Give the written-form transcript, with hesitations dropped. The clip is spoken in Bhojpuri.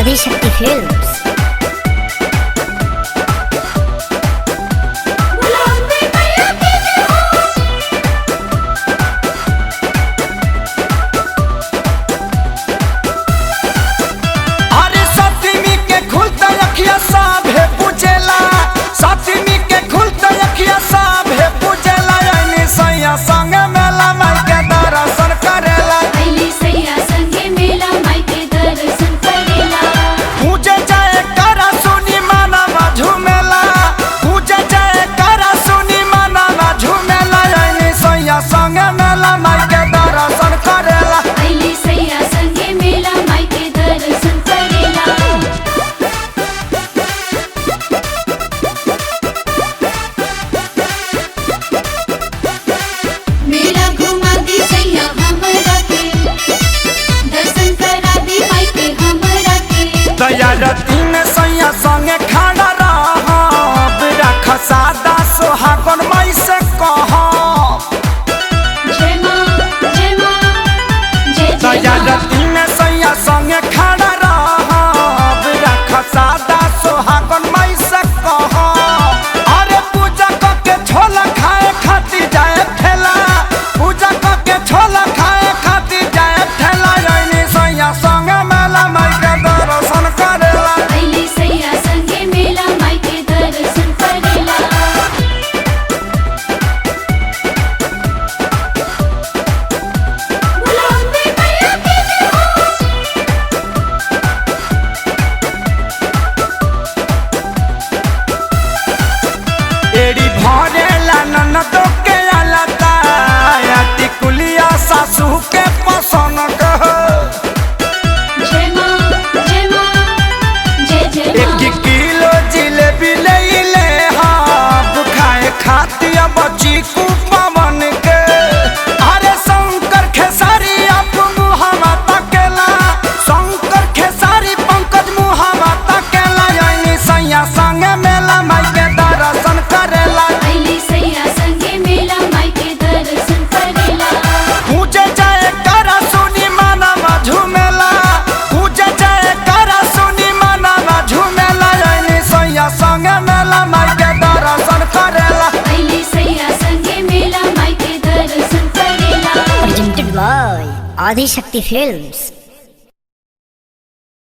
आदिशक्ति फिल्म्स। संग मेला माई के दर्शन करेला सैया संगे मेला माई के दर्शन करेला। पूजे जाए करा सुनी मानवा झूमेला, पूजे जाए करा सुनी मानवा झूमेला। सैया संग मेला माई के दर्शन करेला सैया संगे मेला माई के दर्शन करेला। मेला घुमा दी सैया हमरा के, दर्शन करा दी माई के हमरा के। दयारती में सैया संगे खड़ा रहब, रख सादा सोहागन माई से कहब। जय माँ जय माँ जय जय माँ। दयारती में सैया संगे खड़ा रहब, रख सादा सोहागन माई से कहब। अरे पूजा करके छोला खाए खातिर जाए ठेला, पूजा करके छोला खाए खातिर जाए ठेला। सैया संगे मेला माई के दर्शन करेला सैया संगे मेला माई के दर्शन करेला। एड़ी भरेला ननदो के अलता, टिकुलिया सासू के पसंद कह। जय माँ जय माँ जय जय माँ। 1 किलो जिलेबी ले ले हम खाए खातिर बची कु पवन के। अरे शंकर खेसारी आप मुहावा तकेला, शंकर खेसारी पंकज मुहावा तकेला। सैया संगे मेला माई के दर्शन करेला सैया संगे मेला माई के दर्शन करेला। पूजे जाए करा सुनी मानवा झूमेला, पूजे जाए करा सुनी मानवा झूमेला। सैया संगे मेला माई के दर्शन करेला सैया संगे मेला माई के दर्शन करेला। Presented by Adishakti films.